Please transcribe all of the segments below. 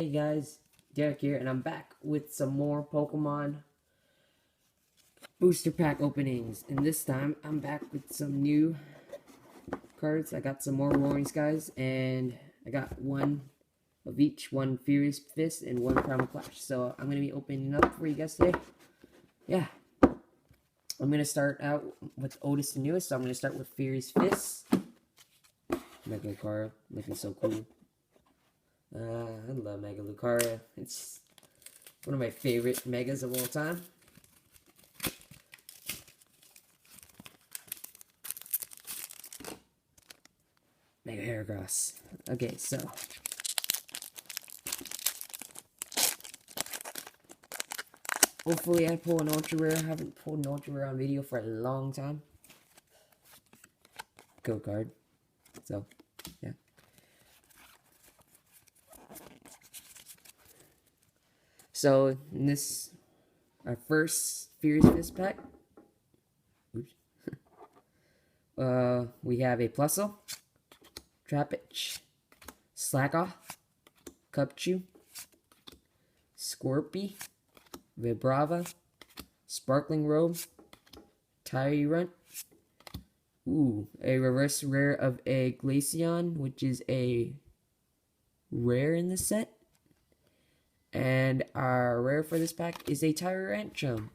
Hey guys, Derek here, and I'm back with some more Pokemon booster pack openings. And this time, I'm back with some new cards. I got some more Roaring Skies, and I got one of each, one Furious Fist, and one Primal Clash. So I'm going to be opening up for you guys today. Yeah. I'm going to start out with Oldest and Newest, so I'm going to start with Furious Fist. Mega Lucario, looking so cool. I love Mega Lucario. It's one of my favorite Megas of all time. Mega Heracross. Okay, so hopefully I pull an ultra rare. I haven't pulled an ultra rare on video for a long time. Code card. So, yeah. So, in this, our first Furious Fist pack, oops. We have a Plusle, Trapinch, Slackoth, Cupchew, Scorpy, Vibrava, Sparkling Robe, Tyrunt, a reverse rare of a Glaceon, which is a rare in the set. And our rare for this pack is a Tyrantrum.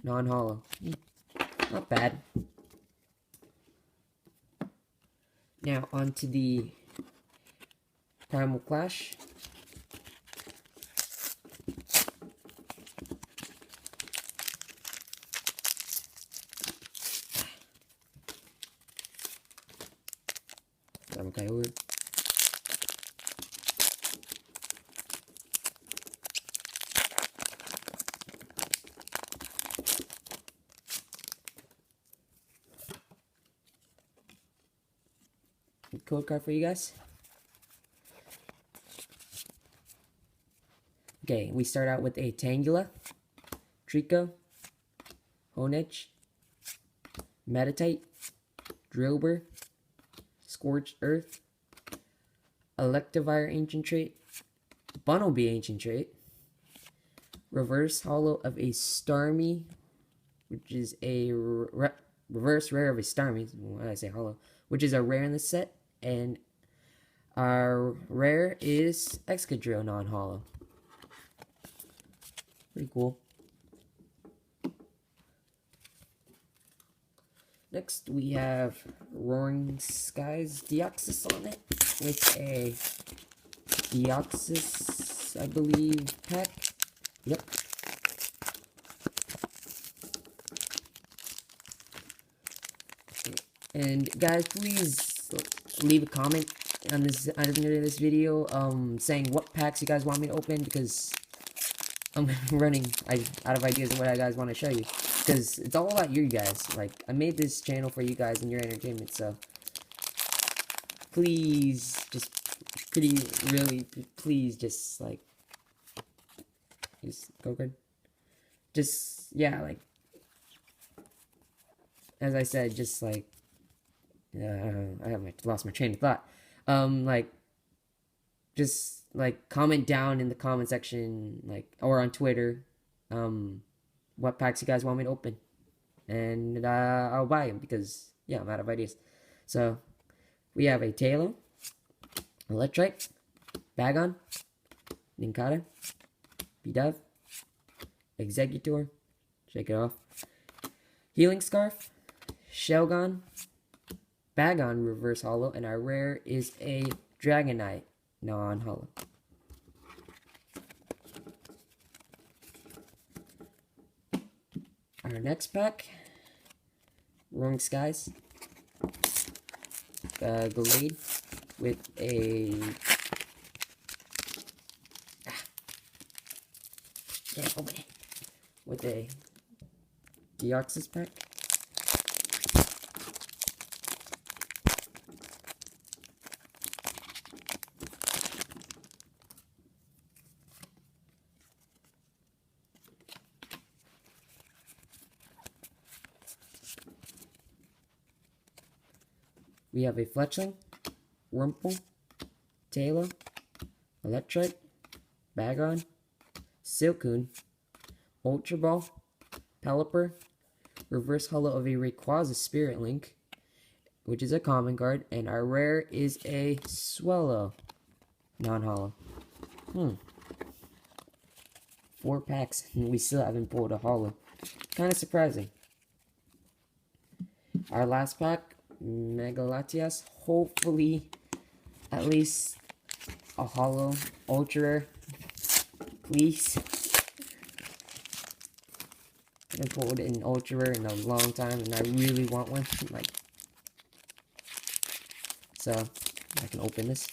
Non-holo. Not bad. Now, on to the Primal Clash. Primal Kyogre. Code card for you guys. Okay, we start out with a Tangela, Trico, Honedge, Meditite, Drillbur, Scorched Earth, Electivire Ancient Trait, Bunnelby Ancient Trait, reverse holo of a Starmie, which is a reverse rare of a Starmie, when I say holo, which is a rare in the set, and our rare is Excadrill non-holo. Pretty cool. Next, we have Roaring Skies Deoxys on it, with a Deoxys, I believe, pack. Yep. And guys, please leave a comment on this under this video, saying what packs you guys want me to open, because I'm running out of ideas of what I guys want to show you. Because it's all about you guys. Like, I made this channel for you guys and your entertainment, so please, just please, just go good. Just, yeah, like, as I said, just like, I have lost my train of thought. Just comment down in the comment section, or on Twitter, what packs you guys want me to open, and I'll buy them, because yeah, I'm out of ideas. So we have a Taillow, Electrike, Bagon, Nincada, Bidove, Executor, shake it off, Healing Scarf, Shelgon, Bagon reverse holo, and our rare is a Dragonite non-holo. Our next pack, Roaring Skies, Glade with a can't open it, with a Deoxys pack. We have a Fletchling, Wurmple, Taillow, Electric, Bagon, Silcoon, Ultra Ball, Pelipper, reverse holo of a Rayquaza Spirit Link, which is a common card, and our rare is a Swellow, non-holo. 4 packs, and we still haven't pulled a holo. Kind of surprising. Our last pack, Mega Latias. Hopefully, at least a holo, ultra rare. Please. I haven't pulled an ultra rare in a long time, and I really want one. Like, so I can open this.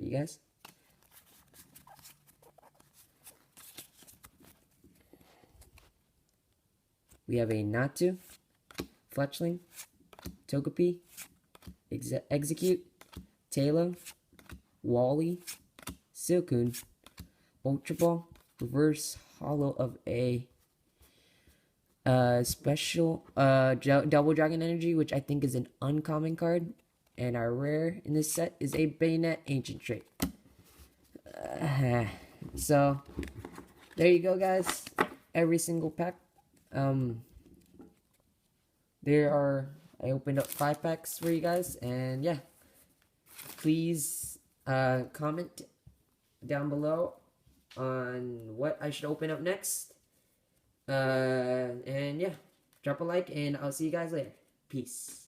You guys. We have a Natu, Fletchling, Togepi, Execute, Taylor, Wally, Silcoon, Ultra Ball, reverse holo of a special Double Dragon Energy, which I think is an uncommon card. And our rare in this set is a Bayonet Ancient Trait. So, there you go, guys. Every single pack. I opened up 5 packs for you guys. And yeah, please comment down below on what I should open up next. And yeah, drop a like, and I'll see you guys later. Peace.